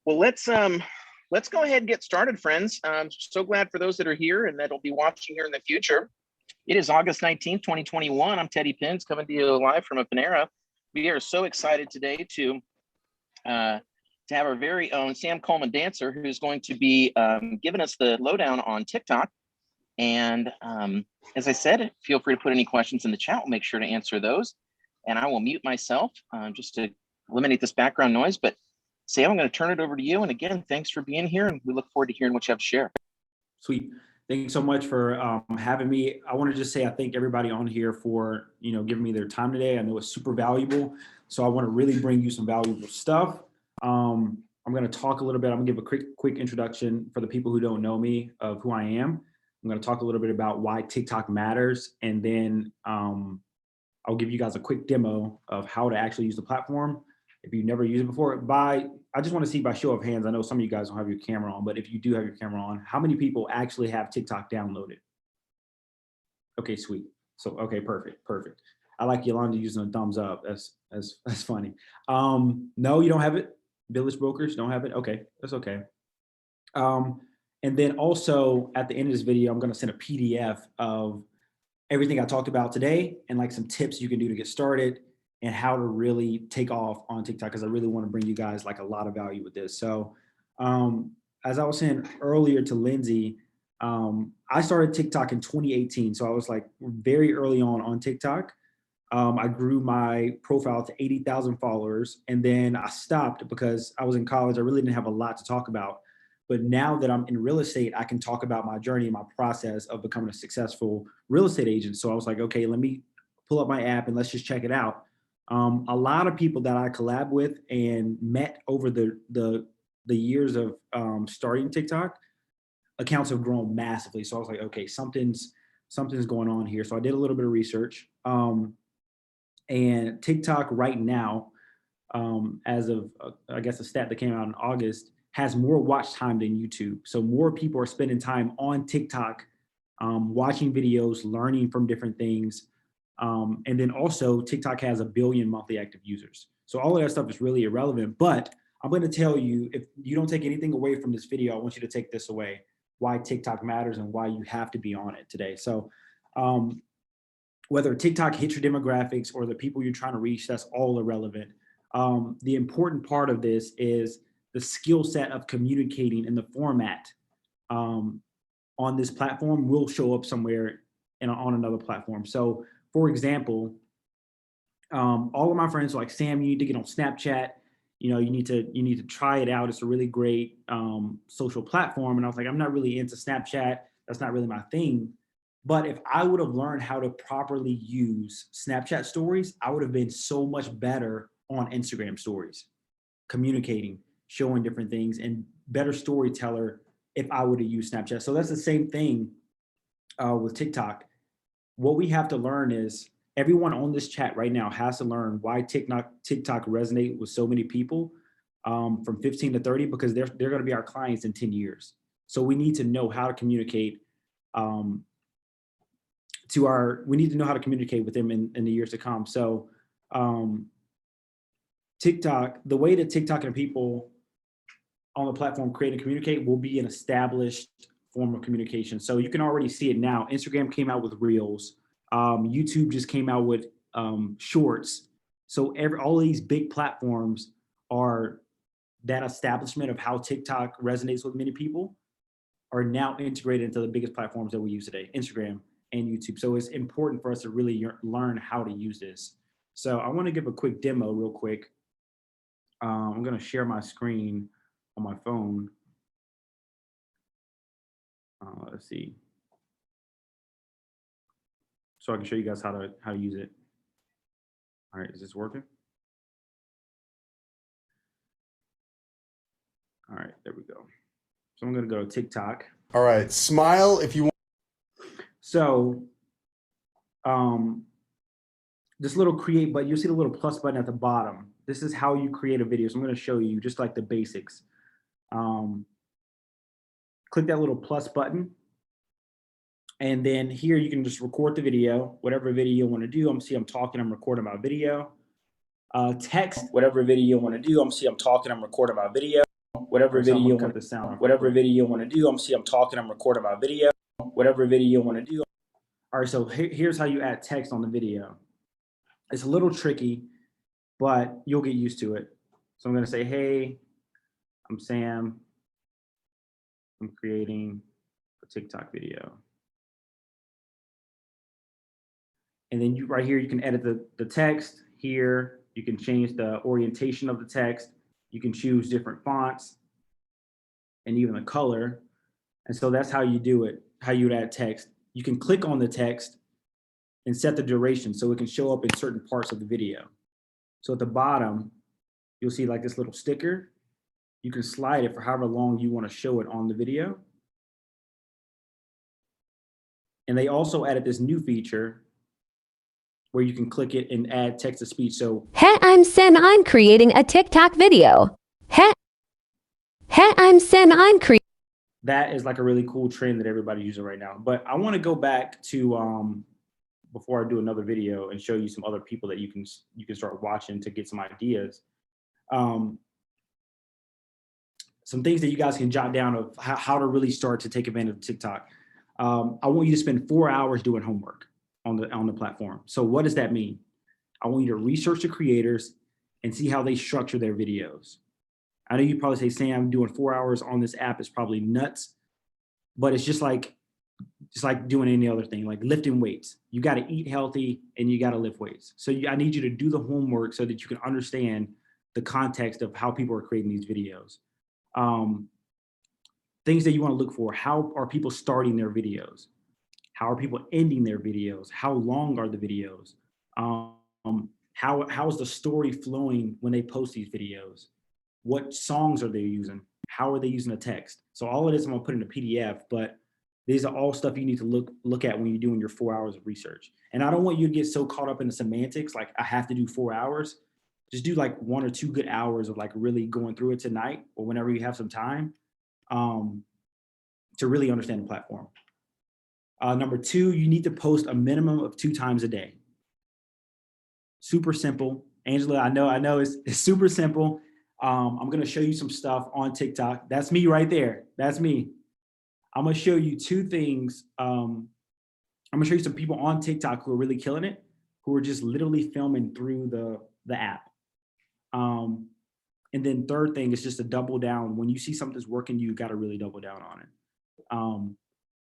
Well, let's go ahead and get started, friends. I'm so glad for those that are here and that'll be watching here in the future. It is August 19th, 2021. I'm Teddy Pins coming to you live from a Panera. We are so excited today to have our very own Sam Coleman Dancer, who's going to be giving us the lowdown on TikTok. And as I said, feel free to put any questions in the chat. We'll make sure to answer those. And I will mute myself just to eliminate this background noise. But Sam, I'm going to turn it over to you. And again, thanks for being here. And we look forward to hearing what you have to share. Sweet. Thanks so much for having me. I want to just say I thank everybody on here for giving me their time today. I know it's super valuable. So I want to really bring you some valuable stuff. I'm going to talk a little bit. I'm going to give a quick introduction for the people who don't know me of who I am. I'm going to talk a little bit about why TikTok matters. And then I'll give you guys a quick demo of how to actually use the platform. If you've never used it before, I just want to see by show of hands, I know some of you guys don't have your camera on, but if you do have your camera on, how many people actually have TikTok downloaded? Okay, sweet. So, okay, perfect. I like Yolanda using a thumbs up. That's funny. No, you don't have it? Village Brokers don't have it? Okay, that's okay. And then also at the end of this video, I'm going to send a PDF of everything I talked about today and like some tips you can do to get started and how to really take off on TikTok, because I really want to bring you guys like a lot of value with this. So as I was saying earlier to Lindsay, I started TikTok in 2018. So I was like very early on TikTok. I grew my profile to 80,000 followers, and then I stopped because I was in college. I really didn't have a lot to talk about. But now that I'm in real estate, I can talk about my journey and my process of becoming a successful real estate agent. So I was like, okay, let me pull up my app and let's just check it out. A lot of people that I collab with and met over the years of starting TikTok, accounts have grown massively. So I was like, okay, something's going on here. So I did a little bit of research. And TikTok right now, as of I guess a stat that came out in August, has more watch time than YouTube. So more people are spending time on TikTok, watching videos, learning from different things. And then also TikTok has 1 billion monthly active users. So all of that stuff is really irrelevant, but I'm going to tell you, if you don't take anything away from this video, I want you to take this away, why TikTok matters and why you have to be on it today. So whether TikTok hits your demographics or the people you're trying to reach, that's all irrelevant. The important part of this is the skill set of communicating in the format on this platform will show up somewhere on another platform. So for example, all of my friends are like, Sam, you need to get on Snapchat. You need to try it out. It's a really great social platform. And I was like, I'm not really into Snapchat. That's not really my thing. But if I would have learned how to properly use Snapchat stories, I would have been so much better on Instagram stories, communicating, showing different things, and better storyteller if I would have used Snapchat. So that's the same thing with TikTok. What we have to learn is everyone on this chat right now has to learn why TikTok resonate with so many people from 15 to 30, because they're going to be our clients in 10 years. So we need to know how to communicate we need to know how to communicate with them in the years to come. So TikTok, the way that TikTok and people on the platform create and communicate will be an established form of communication. So you can already see it now. Instagram came out with Reels. YouTube just came out with Shorts. So all of these big platforms are that establishment of how TikTok resonates with many people are now integrated into the biggest platforms that we use today, Instagram and YouTube. So it's important for us to really learn how to use this. So I want to give a quick demo real quick. I'm going to share my screen on my phone. Let's see. So I can show you guys how to use it. All right, is this working? All right, there we go. So I'm going to go to TikTok. All right, smile if you want. So this little create button, you'll see the little plus button at the bottom. This is how you create a video. So I'm going to show you just like the basics. Click that little plus button. And then here you can just record the video, whatever video you want to do. I'm talking, I'm recording my video. Text, whatever video you want to do. I'm talking, I'm recording my video. whatever video you want the sound, whatever video you want to do. I'm talking, I'm recording my video, whatever video you want to do. All right, so here's how you add text on the video. It's a little tricky, but you'll get used to it. So I'm going to say, hey, I'm Sam. I'm creating a TikTok video. And then right here, you can edit the text here. You can change the orientation of the text. You can choose different fonts and even the color. And so that's how you do it, how you would add text. You can click on the text and set the duration so it can show up in certain parts of the video. So at the bottom, you'll see like this little sticker. You can slide it for however long you want to show it on the video. And they also added this new feature where you can click it and add text to speech. So, hey, I'm Sen, I'm creating a TikTok video. Hey, I'm Sen, I'm creating. That is like a really cool trend that everybody's using right now. But I want to go back to, before I do another video and show you some other people that you can start watching to get some ideas. Some things that you guys can jot down of how to really start to take advantage of TikTok. I want you to spend 4 hours doing homework on the platform. So what does that mean? I want you to research the creators and see how they structure their videos. I know you probably say, Sam, doing 4 hours on this app is probably nuts, but it's just like doing any other thing, like lifting weights. You got to eat healthy and you got to lift weights. So I need you to do the homework so that you can understand the context of how people are creating these videos. Things that you want to look for: how are people starting their videos? How are people ending their videos? How long are the videos? How is the story flowing when they post these videos? What songs are they using? How are they using the text? So all of this I'm gonna put in a PDF, but these are all stuff you need to look at when you're doing your 4 hours of research. And I don't want you to get so caught up in the semantics, like I have to do 4 hours. Just do like 1 or 2 good hours of like really going through it tonight or whenever you have some time to really understand the platform. Number 2, you need to post a minimum of 2 times a day. Super simple. Angela, I know it's super simple. I'm gonna show you some stuff on TikTok. That's me right there. That's me. I'm gonna show you 2 things. I'm gonna show you some people on TikTok who are really killing it, who are just literally filming through the app. And then third thing is just to double down. When you see something's working, you gotta really double down on it.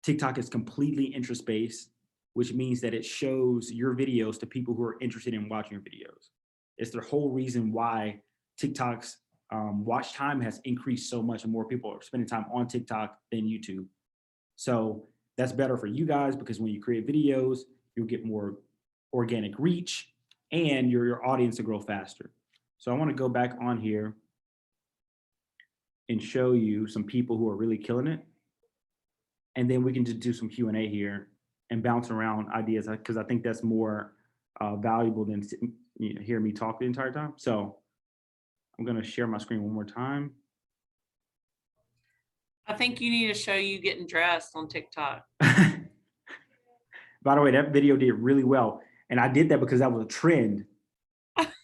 TikTok is completely interest-based, which means that it shows your videos to people who are interested in watching your videos. It's the whole reason why TikTok's watch time has increased so much and more people are spending time on TikTok than YouTube. So that's better for you guys because when you create videos, you'll get more organic reach and your audience will grow faster. So I want to go back on here and show you some people who are really killing it. And then we can just do some Q&A here and bounce around ideas because I think that's more valuable than hearing me talk the entire time. So I'm going to share my screen one more time. I think you need to show you getting dressed on TikTok. By the way, that video did really well. And I did that because that was a trend.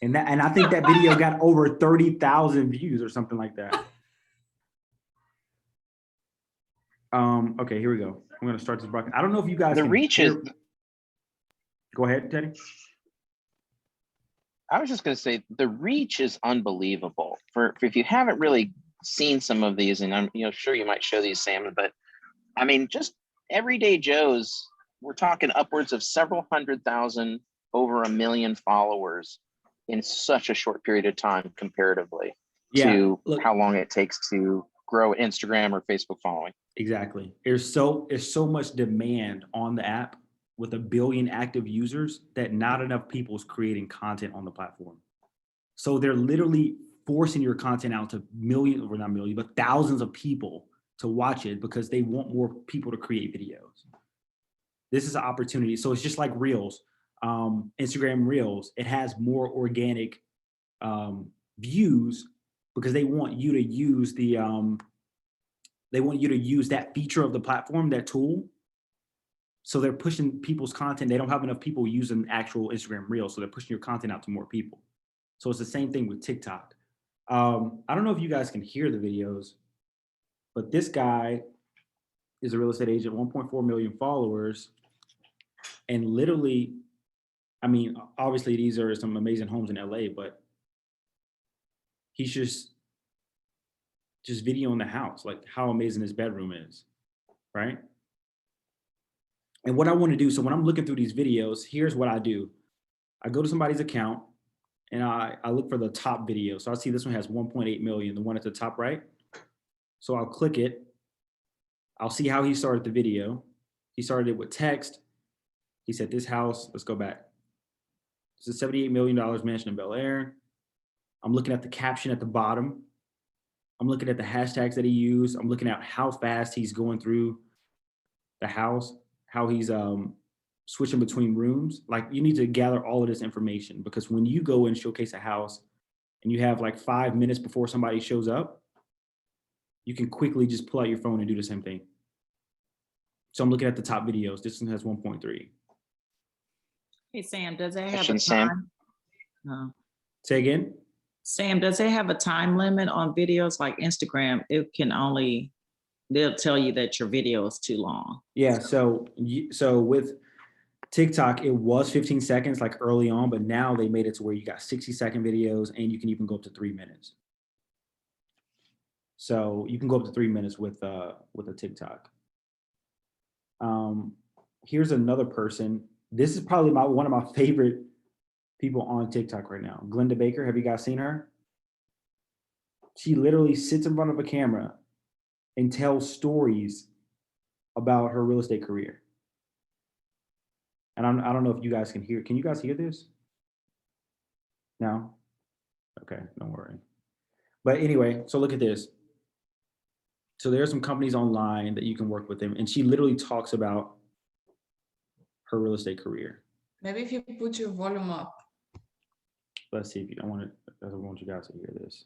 And I think that video got over 30,000 views or something like that. Okay, here we go. I'm going to start this broadcast. I don't know if you guys The can reach hear. is. Go ahead, Teddy. I was just going to say the reach is unbelievable. For if you haven't really seen some of these, and I'm sure you might show these, Sam, but I mean, just everyday Joes, we're talking upwards of several 100,000, over 1 million followers in such a short period of time comparatively to how long it takes to grow Instagram or Facebook following. Exactly. There's so much demand on the app with 1 billion active users that not enough people is creating content on the platform. So they're literally forcing your content out to millions, or not millions, but thousands of people to watch it because they want more people to create videos. This is an opportunity. So it's just like Reels, Instagram Reels. It has more organic views because they want you to use that feature of the platform, that tool. So they're pushing people's content. They don't have enough people using actual Instagram Reels, so they're pushing your content out to more people. So it's the same thing with TikTok. I don't know if you guys can hear the videos, but this guy is a real estate agent, 1.4 million followers. And literally, I mean, obviously these are some amazing homes in LA, but he's just videoing the house, like how amazing his bedroom is, right? And what I want to do, so when I'm looking through these videos, here's what I do. I go to somebody's account and I look for the top video. So I see this one has 1.8 million, the one at the top right. So I'll click it. I'll see how he started the video. He started it with text. He said, this house, let's go back. It's a $78 million mansion in Bel Air. I'm looking at the caption at the bottom. I'm looking at the hashtags that he used. I'm looking at how fast he's going through the house, how he's switching between rooms. Like, you need to gather all of this information, because when you go and showcase a house and you have like 5 minutes before somebody shows up, you can quickly just pull out your phone and do the same thing. So I'm looking at the top videos. This one has 1.3. Hey, Sam, does it have a Question, Sam. time? No. Say again? Sam, does it have a time limit on videos like Instagram? It can only, they'll tell you that your video is too long. Yeah, so with TikTok, it was 15 seconds like early on, but now they made it to where you got 60-second videos and you can even go up to 3 minutes. So you can go up to 3 minutes with a TikTok. Here's another person. This is probably one of my favorite people on TikTok right now. Glenda Baker, have you guys seen her? She literally sits in front of a camera and tells stories about her real estate career. And I don't know if you guys can hear. Can you guys hear this? No? Okay, don't worry. But anyway, so look at this. So there are some companies online that you can work with them, and she literally talks about her real estate career. Maybe if you put your volume up. Let's see if you, I want you guys to hear this.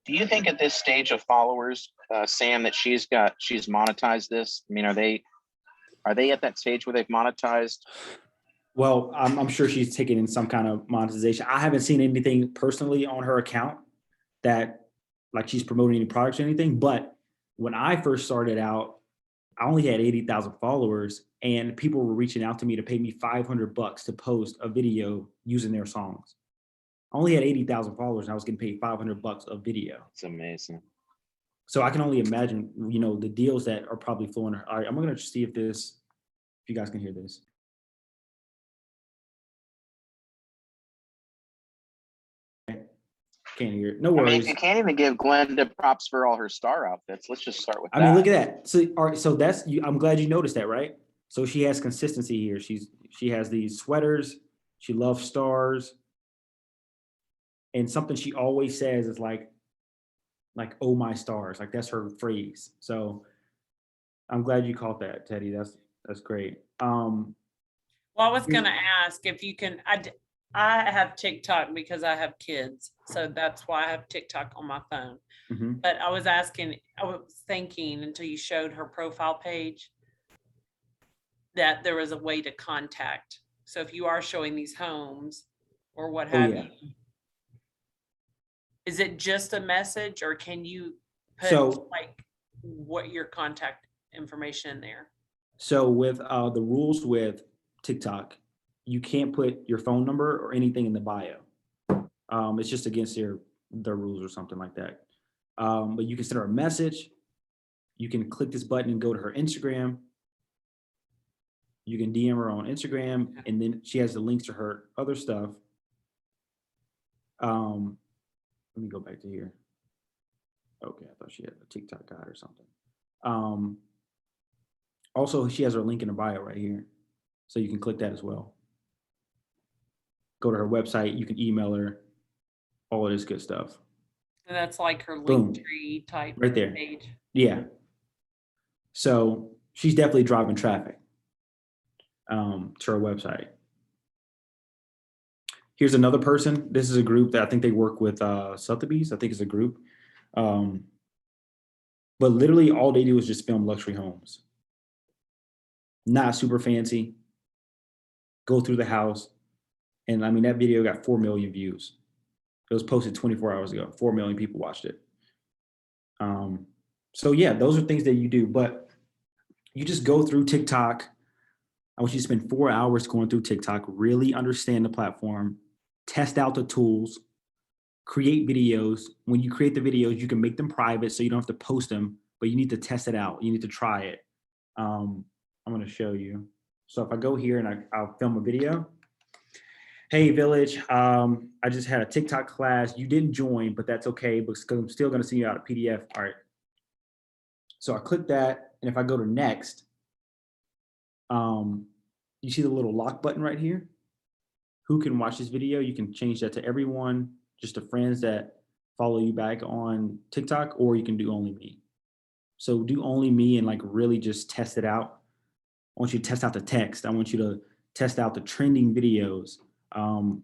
Do you think at this stage of followers, Sam, that she's monetized this? I mean, are they at that stage where they've monetized? Well, I'm sure she's taken in some kind of monetization. I haven't seen anything personally on her account that like she's promoting any products or anything. But when I first started out, I only had 80,000 followers, and people were reaching out to me to pay me $500 to post a video using their songs. I only had 80,000 followers and I was getting paid $500 a video. It's amazing. So I can only imagine, you know, the deals that are probably flowing. All right, I'm going to see if you guys can hear this. Can't hear it. No worries. I mean, if you can't even give Glenda props for all her star outfits, let's just start with that. I mean, look at that. So, all right, so that's you. I'm glad you noticed that, right? So she has consistency here. She has these sweaters. She loves stars. And something she always says is like, oh my stars. Like, that's her phrase. So I'm glad you caught that, Teddy. That's great. Well, I was going to ask if you can, I have TikTok because I have kids. So that's why I have TikTok on my phone. Mhm. But I was thinking until you showed her profile page that there was a way to contact. So if you are showing these homes or what have you, is it just a message, or can you put like what your contact information in there? So with the rules with TikTok, you can't put your phone number or anything in the bio. It's just against their rules or something like that. But you can send her a message. You can click this button and go to her Instagram. You can DM her on Instagram, and then she has the links to her other stuff. Let me go back to here. Okay, I thought she had a TikTok guide or something. Also, she has her link in her bio right here. So you can click that as well. Go to her website, you can email her, all of this good stuff. And that's like her Boom. Linktree type Right there. page. Yeah. So she's definitely driving traffic to her website. Here's another person. This is a group that I think they work with Sotheby's. I think it's a group. But literally all they do is just film luxury homes. Not super fancy. go through the house. And I mean, that video got 4 million views. It was posted 24 hours ago. 4 million people watched it. So yeah, those are things that you do, but you just go through TikTok. I want you to spend 4 hours going through TikTok, really understand the platform, test out the tools, create videos. When you create the videos, you can make them private so you don't have to post them, but you need to test it out. You need to try it. I'm going to show you. So if I go here and I'll film a video. Hey, Village, I just had a TikTok class. You didn't join, but that's okay because I'm still going to send you out a PDF. All right. So I click that. And if I go to next, you see the little lock button right here? Who can watch this video? You can change that to everyone, just the friends that follow you back on TikTok, or you can do only me. So do only me and like really just test it out. I want you to test out the text. I want you to test out the trending videos, and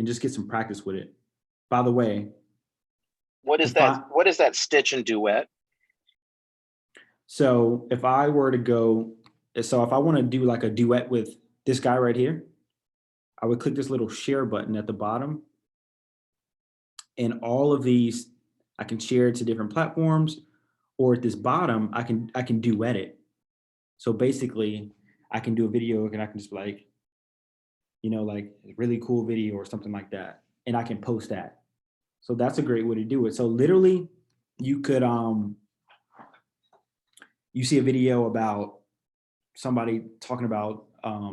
just get some practice with it. By the way, What is that? What is that stitch and duet? So if I were to go, so if I want to do like a duet with this guy right here, I would click this little share button at the bottom. And all of these, I can share it to different platforms, or at this bottom, I can duet it. So basically, I can do a video and I can just like, you know, like a really cool video or something like that. And I can post that. So that's a great way to do it. So literally you could, you see a video about somebody talking about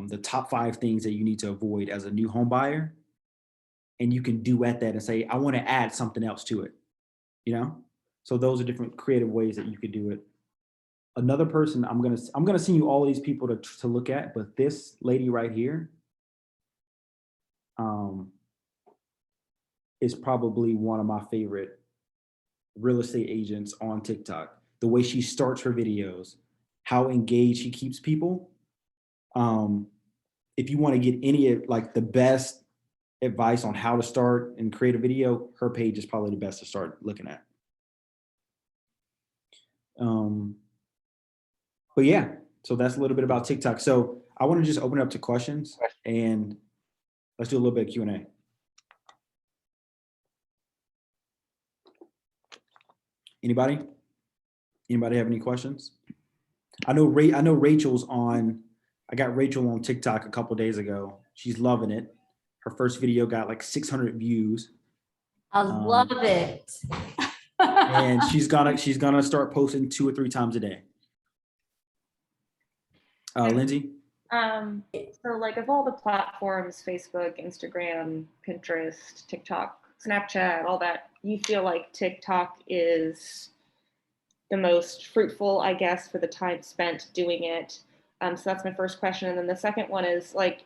the top 5 things that you need to avoid as a new home buyer. And you can duet that and say, I want to add something else to it, you know? So those are different creative ways that you could do it. Another person, I'm gonna send you all of these people to look at, but this lady right here is probably one of my favorite real estate agents on TikTok. The way she starts her videos, how engaged she keeps people. If you want to get any like the best advice on how to start and create a video, her page is probably the best to start looking at. But yeah, so that's a little bit about TikTok. So I want to just open it up to questions and let's do a little bit of Q&A. Anybody? Anybody have any questions? I know Rachel's on. I got Rachel on TikTok a couple days ago. She's loving it. Her first video got like 600 views. I love it. And she's gonna start posting 2 or 3 times a day. Lindsay? So like of all the platforms, Facebook, Instagram, Pinterest, TikTok, Snapchat, all that, you feel like TikTok is the most fruitful, I guess, for the time spent doing it. So that's my first question. And then the second one is like,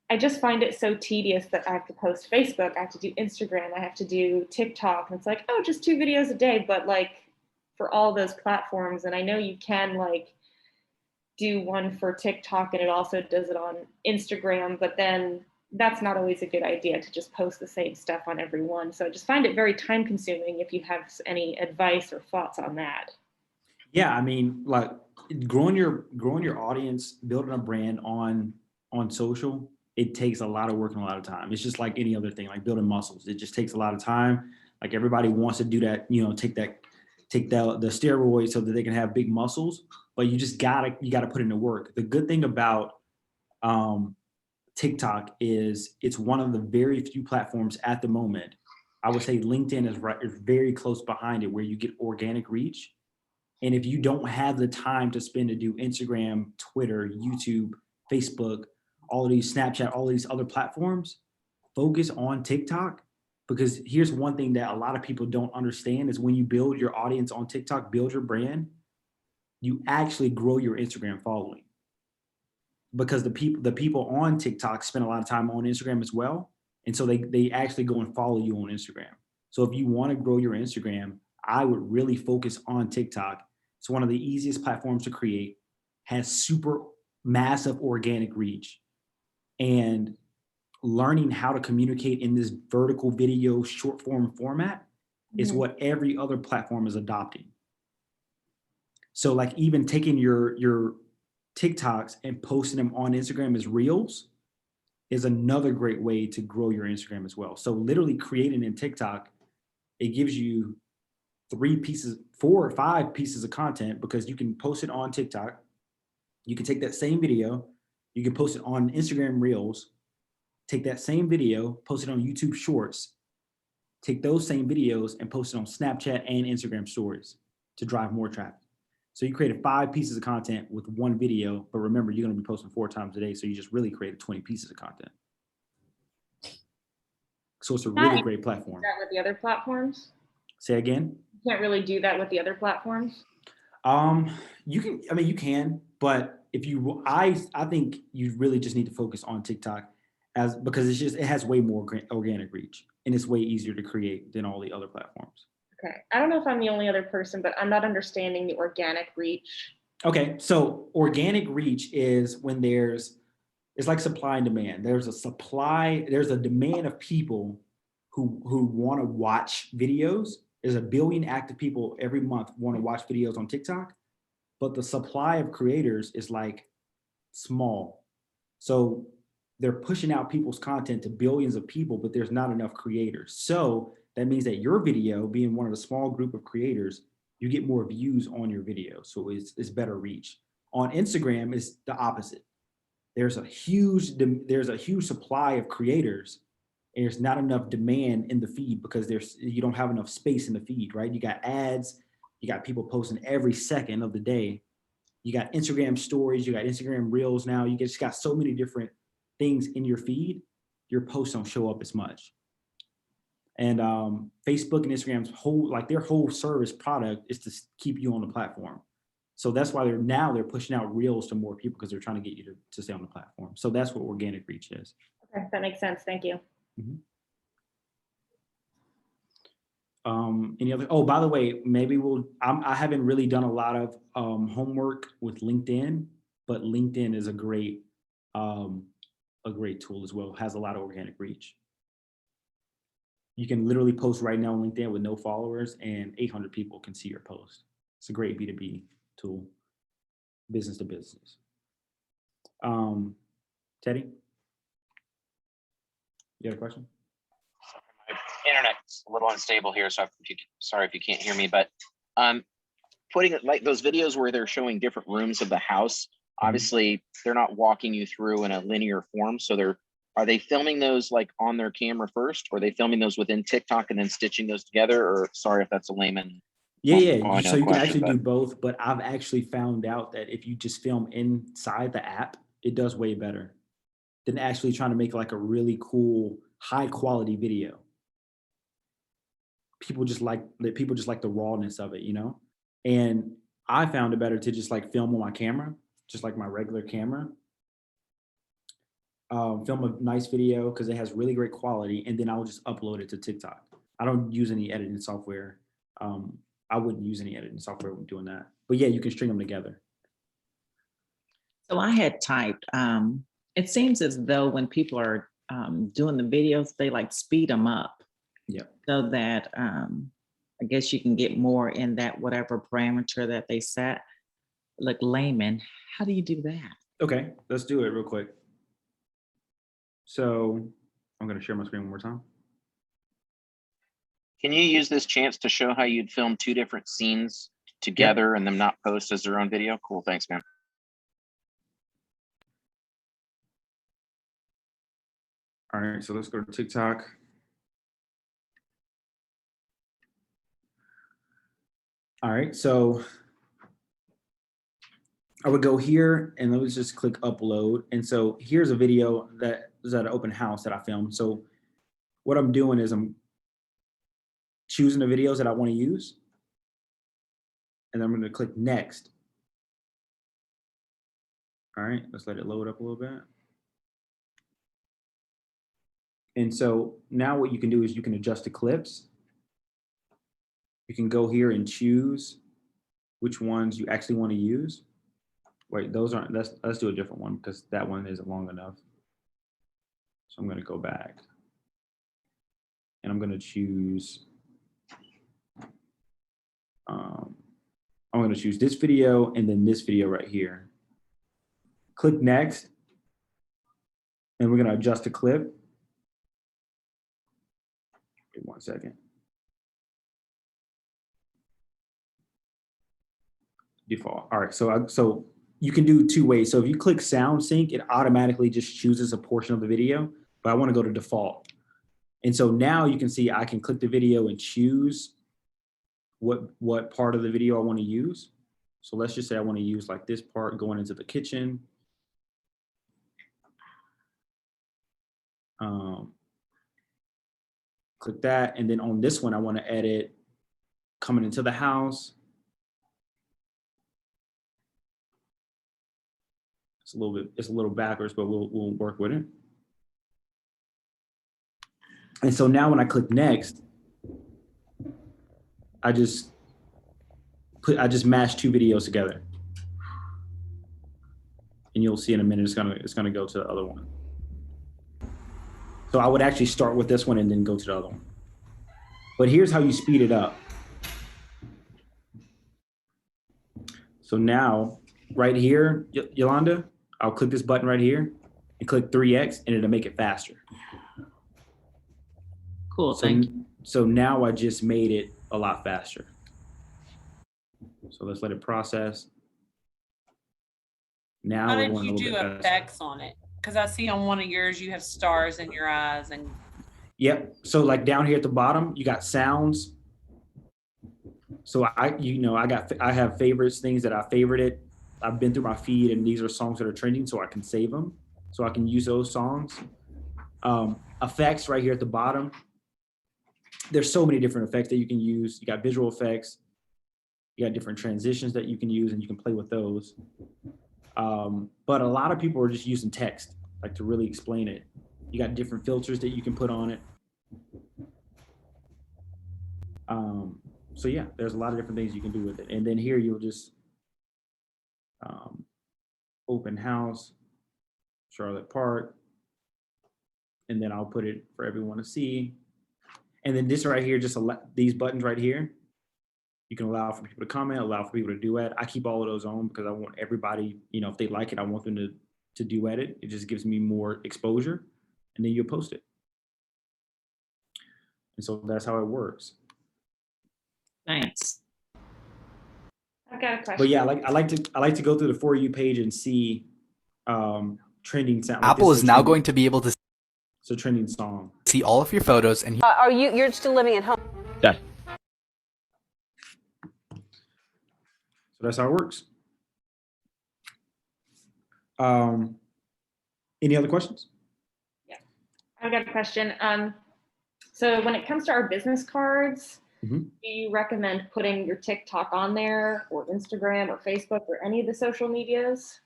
I just find it so tedious that I have to post Facebook, I have to do Instagram, I have to do TikTok. And it's like, oh, just 2 videos a day. But like for all those platforms, and I know you can like do one for TikTok and it also does it on Instagram, but then that's not always a good idea to just post the same stuff on every one. So I just find it very time consuming. If you have any advice or thoughts on that. Yeah, I mean, like growing your audience, building a brand on social, it takes a lot of work and a lot of time. It's just like any other thing, like building muscles. It just takes a lot of time. Like everybody wants to do that, you know, take the steroids so that they can have big muscles, but you gotta put in the work. The good thing about TikTok is it's one of the very few platforms at the moment. I would say LinkedIn is very close behind it where you get organic reach. And if you don't have the time to spend to do Instagram, Twitter, YouTube, Facebook, all of these Snapchat, all of these other platforms, focus on TikTok. Because here's one thing that a lot of people don't understand is when you build your audience on TikTok, build your brand, you actually grow your Instagram following. Because the people on TikTok spend a lot of time on Instagram as well. And so they actually go and follow you on Instagram. So if you want to grow your Instagram, I would really focus on TikTok. It's one of the easiest platforms to create, has super massive organic reach. And learning how to communicate in this vertical video short form format is what every other platform is adopting. So like even taking your TikToks and posting them on Instagram as reels is another great way to grow your Instagram as well. So literally creating in TikTok, it gives you 4 or 5 pieces of content because you can post it on TikTok. You can take that same video, you can post it on Instagram Reels, take that same video, post it on YouTube Shorts, take those same videos and post it on Snapchat and Instagram Stories to drive more traffic. So you created 5 pieces of content with one video, but remember, you're going to be posting 4 times a day, so you just really created 20 pieces of content. So it's a really great platform. That with the other platforms? Say again? You can't really do that with the other platforms? You can, I mean, you can, but if you, I think you really just need to focus on TikTok because it has way more organic reach and it's way easier to create than all the other platforms. Okay. I don't know if I'm the only other person, but I'm not understanding the organic reach. Okay. So organic reach is when it's like supply and demand. There's a demand of people who want to watch videos. There's 1 billion active people every month want to watch videos on TikTok, but the supply of creators is like small. So they're pushing out people's content to billions of people, but there's not enough creators. So that means that your video, being one of the small group of creators, you get more views on your video. So it's better reach. On Instagram, it's the opposite. There's a huge supply of creators, and there's not enough demand in the feed because you don't have enough space in the feed, right? You got ads, you got people posting every second of the day. You got Instagram stories, you got Instagram Reels now. You just got so many different things in your feed. Your posts don't show up as much. And Facebook and Instagram's their whole service product is to keep you on the platform. So that's why they're pushing out Reels to more people because they're trying to get you to stay on the platform. So that's what organic reach is. Okay, that makes sense. Thank you. Mm-hmm. Any other? Oh, by the way, maybe I haven't really done a lot of homework with LinkedIn, but LinkedIn is a great tool as well. It has a lot of organic reach. You can literally post right now on LinkedIn with no followers and 800 people can see your post. It's a great B2B tool, business to business. Teddy, you got a question? My internet's a little unstable here, so sorry if you can't hear me, but putting it like those videos where they're showing different rooms of the house, obviously they're not walking you through in a linear form. So are they filming those like on their camera first, or are they filming those within TikTok and then stitching those together? Or sorry if that's a layman. Yeah. So you can actually do both, but I've actually found out that if you just film inside the app, it does way better than actually trying to make like a really cool, high quality video. People just like the rawness of it, you know? And I found it better to just like film on my camera, just like my regular camera. Film a nice video because it has really great quality, and then I will just upload it to TikTok. I don't use any editing software. I wouldn't use any editing software when doing that. But yeah, you can string them together. So I had typed, it seems as though when people are doing the videos, they like speed them up. Yeah. So that I guess you can get more in that whatever parameter that they set. Like layman, how do you do that? Okay, let's do it real quick. So I'm going to share my screen one more time. Can you use this chance to show how you'd film 2 different scenes together and them not post as their own video? Cool, thanks, man. All right, so let's go to TikTok. All right, so I would go here and let's just click upload. And so here's a video that is at an open house that I filmed. So what I'm doing is I'm choosing the videos that I want to use. And I'm going to click next. All right, let's let it load up a little bit. And so now what you can do is you can adjust the clips. You can go here and choose which ones you actually want to use. Wait, those aren't, let's do a different one because that one isn't long enough. So I'm going to go back and I'm going to choose, I'm going to choose this video and then this video right here. click next, and we're gonna adjust the clip. Wait 1 second. Default. All right, so you can do 2 ways. So if you click sound sync, it automatically just chooses a portion of the video, but I want to go to default. And so now you can see I can click the video and choose what part of the video I want to use. So let's just say I want to use like this part going into the kitchen. Click that, and then on this one I want to edit coming into the house. It's a little backwards, but we'll work with it. And so now when I click next, I just mashed 2 videos together. And you'll see in a minute it's gonna go to the other one. So I would actually start with this one and then go to the other one. But here's how you speed it up. So now, right here, Yolanda, I'll click this button right here and click 3x and it'll make it faster. Cool, thank you. So now I just made it a lot faster. So let's let it process. Now How we're did going a you little do bit faster. effects on it? Because I see on one of yours, you have stars in your eyes and Yep. So like down here at the bottom, you got sounds. So I have favorites, things that I favorited. I've been through my feed and these are songs that are trending, so I can save them. So I can use those songs. Effects right here at the bottom. There's so many different effects that you can use. You got visual effects. You got different transitions that you can use and you can play with those. But a lot of people are just using text, like to really explain it. You got different filters that you can put on it. So yeah, there's a lot of different things you can do with it. And then here you'll just open house, Charlotte Park, and then I'll put it for everyone to see. And then this right here, just these buttons right here, you can allow for people to comment, allow for people to duet. I keep all of those on because I want everybody, if they like it, I want them to duet it. It just gives me more exposure, and then you'll post it. And so that's how it works. Thanks. I've got a question. But yeah, I like to go through the For You page and see trending sound. Like Apple is now going to be able to it's a trending song. see all of your photos and You're still living at home? Yeah. So that's how it works. Any other questions? Yeah, I've got a question. So when it comes to our business cards, Mm-hmm. do you recommend putting your TikTok on there or Instagram or Facebook or any of the social medias?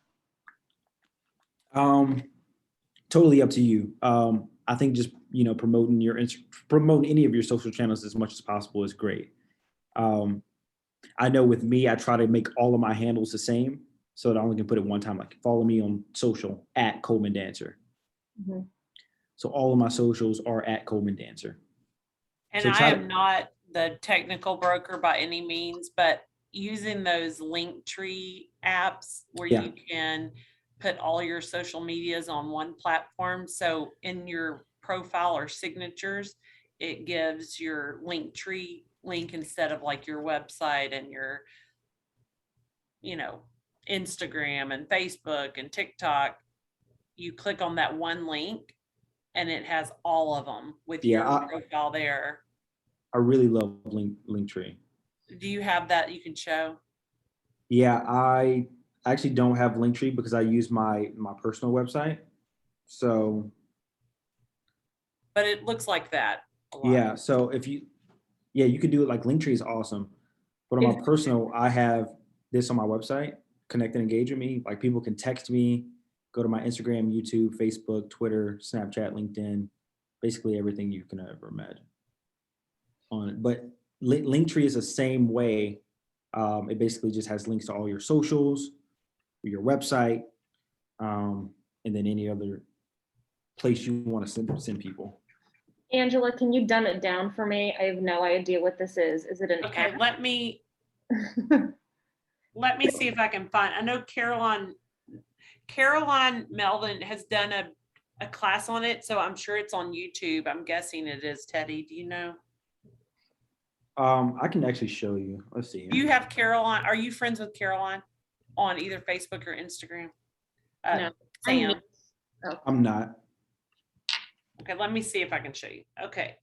Totally up to you. I think just promoting any of your social channels as much as possible is great. I know with me, I try to make all of my handles the same so that I only can put it one time. Like follow me on social at Coleman Dancer. Mm-hmm. So all of my socials are at Coleman Dancer. And So I am not the technical broker by any means, but using those Linktree apps where you can put all your social medias on one platform. So in your profile or signatures, it gives your Linktree link instead of like your website and your, Instagram and Facebook and TikTok. You click on that one link and it has all of them with your profile there. I really love Linktree. Do you have that you can show? Yeah, I actually don't have Linktree because I use my personal website. So. But it looks like that a lot. Yeah, so you could do it like Linktree is awesome. But on my personal, I have this on my website, connect and engage with me. Like people can text me, go to my Instagram, YouTube, Facebook, Twitter, Snapchat, LinkedIn, basically everything you can ever imagine on it. But Linktree is the same way. It basically just has links to all your socials, your website, and then any other place you want to send people. Angela, can you dumb it down for me? I have no idea what this is. Is it an Okay, app? let me see if I can find. I know Caroline Caroline Melvin has done a class on it, so I'm sure it's on YouTube. I'm guessing it is. Teddy, do you know? I can actually show you. Let's see. Do you have Caroline? Are you friends with Caroline on either Facebook or Instagram? No. Sam. I'm not. Okay, let me see if I can show you. Okay.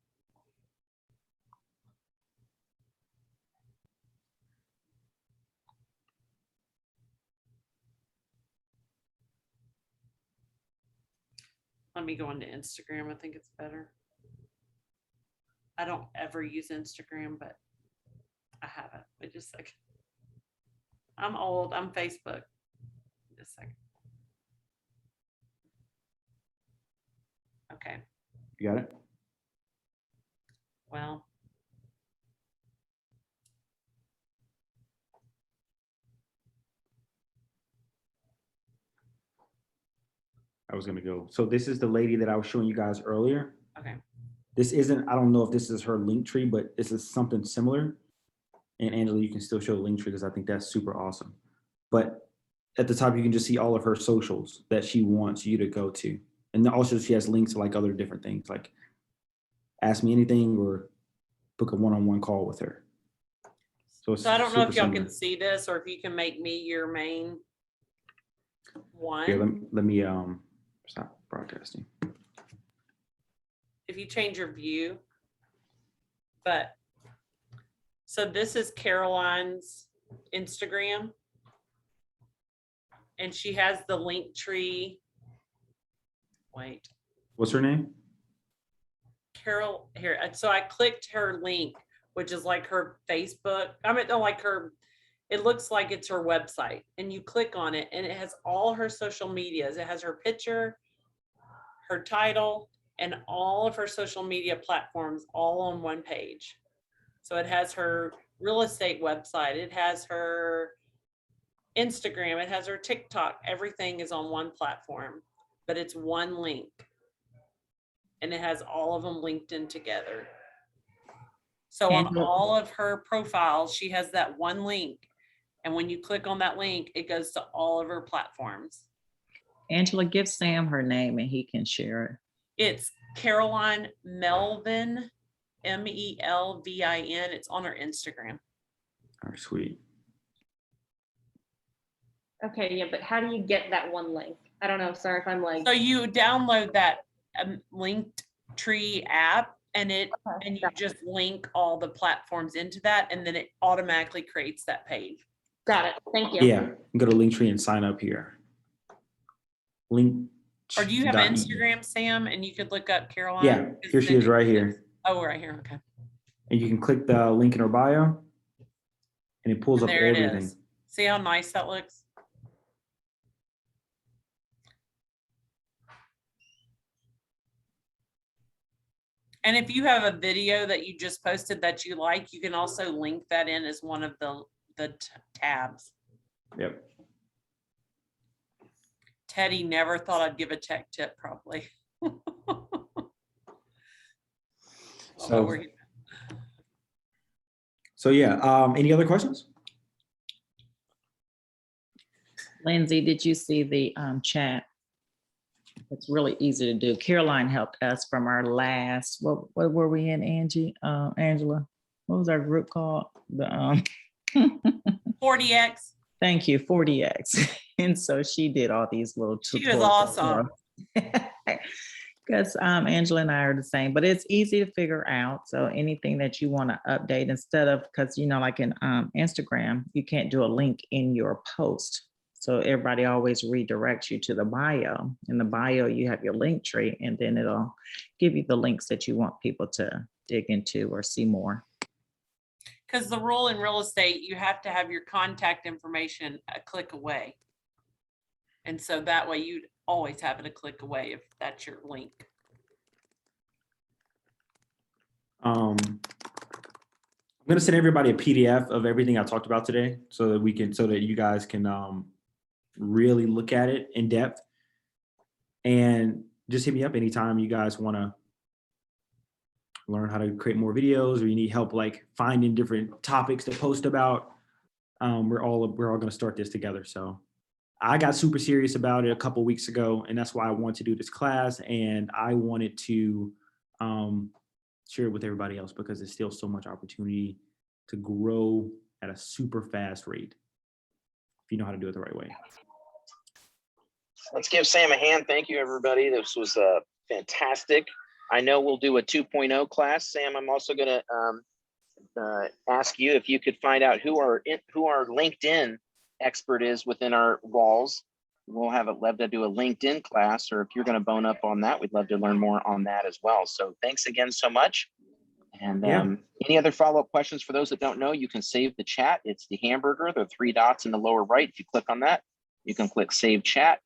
Let me go into Instagram. I think it's better. I don't ever use Instagram, but I haven't. Wait just a second. I'm old. I'm Facebook. Just a second. Okay. You got it? Well. I was gonna go. So this is the lady that I was showing you guys earlier. Okay. This isn't, I don't know if this is her Linktree, but this is something similar. And Angela, you can still show Linktree because I think that's super awesome. But at the top, you can just see all of her socials that she wants you to go to. And then also she has links to like other different things, like ask me anything or book a one-on-one call with her. So I don't know if y'all similar. can see this or if you can make me your main one. Here, let me stop broadcasting. If you change your view. But so this is Caroline's Instagram. And she has the Linktree. Wait. What's her name? Carol here. So I clicked her link, which is like her Facebook. I mean, no, like her, it looks like it's her website. And you click on it and it has all her social medias. It has her picture, her title, and all of her social media platforms all on one page. So it has her real estate website. It has her Instagram. It has her TikTok. Everything is on one platform, but it's one link. And it has all of them linked in together. So on all of her profiles, she has that one link. And when you click on that link, it goes to all of her platforms. Angela, give Sam her name and he can share it. It's Caroline Melvin, Melvin. It's on her Instagram. All right, sweet. Okay, yeah, but how do you get that one link? I don't know. Sorry if I'm like. So you download that Linktree app and it and you just link all the platforms into that and then it automatically creates that page. Got it. Thank you. Yeah, go to Linktree and sign up here. Link. Or do you have Instagram, Sam? And you could look up Caroline? Yeah, here she is right here. Oh, right here. Okay. And you can click the link in her bio and it pulls up There it everything. is. See how nice that looks? And if you have a video that you just posted that you like, you can also link that in as one of the tabs. Yep. Teddy never thought I'd give a tech tip probably. So yeah, any other questions? Lindsay, did you see the chat? It's really easy to do. Caroline helped us from our last, what were we in, Angie? Angela? What was our group called? The 40X. Thank you, 40X. And so she did all these little tutorials. She was awesome. Because Angela and I are the same, but it's easy to figure out. So anything that you want to update instead of, because like in Instagram, you can't do a link in your post. So everybody always redirects you to the bio. In the bio, you have your Linktree, and then it'll give you the links that you want people to dig into or see more. Because the rule in real estate, you have to have your contact information a click away. And so that way you'd always have it a click away if that's your link. I'm going to send everybody a PDF of everything I talked about today so that you guys can really look at it in depth. And just hit me up anytime you guys want to learn how to create more videos or you need help like finding different topics to post about. We're all going to start this together. So I got super serious about it a couple weeks ago, and that's why I wanted to do this class. And I wanted to share it with everybody else because there's still so much opportunity to grow at a super fast rate if you know how to do it the right way. Let's give Sam a hand. Thank you, everybody. This was fantastic. I know we'll do a 2.0 class. Sam, I'm also going to ask you if you could find out who our LinkedIn expert is within our walls. We'll love to do a LinkedIn class, or if you're going to bone up on that, we'd love to learn more on that as well. So thanks again so much. And any other follow-up questions for those that don't know, you can save the chat. It's the hamburger, the 3 dots in the lower right. If you click on that, you can click save chat,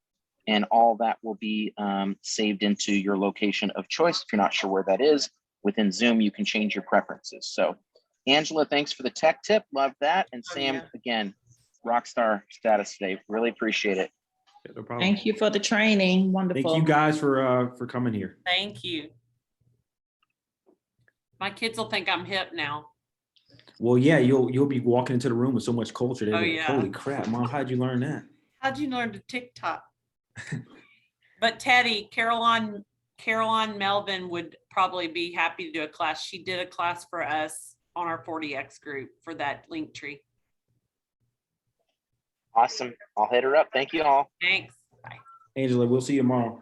and all that will be saved into your location of choice. If you're not sure where that is, within Zoom, you can change your preferences. So Angela, thanks for the tech tip. Love that. And Sam, again, rock star status today. Really appreciate it. Yeah, no problem. Thank you for the training. Wonderful. Thank you guys for coming here. Thank you. My kids will think I'm hip now. Well, yeah, you'll be walking into the room with so much culture. They'll Oh, be like, yeah. holy crap, Mom, how'd you learn that? How'd you learn to TikTok? But Teddy, Caroline Melvin would probably be happy to do a class. She did a class for us on our 40X group for that Linktree. Awesome. I'll hit her up. Thank you all. Thanks. Bye. Angela, we'll see you tomorrow.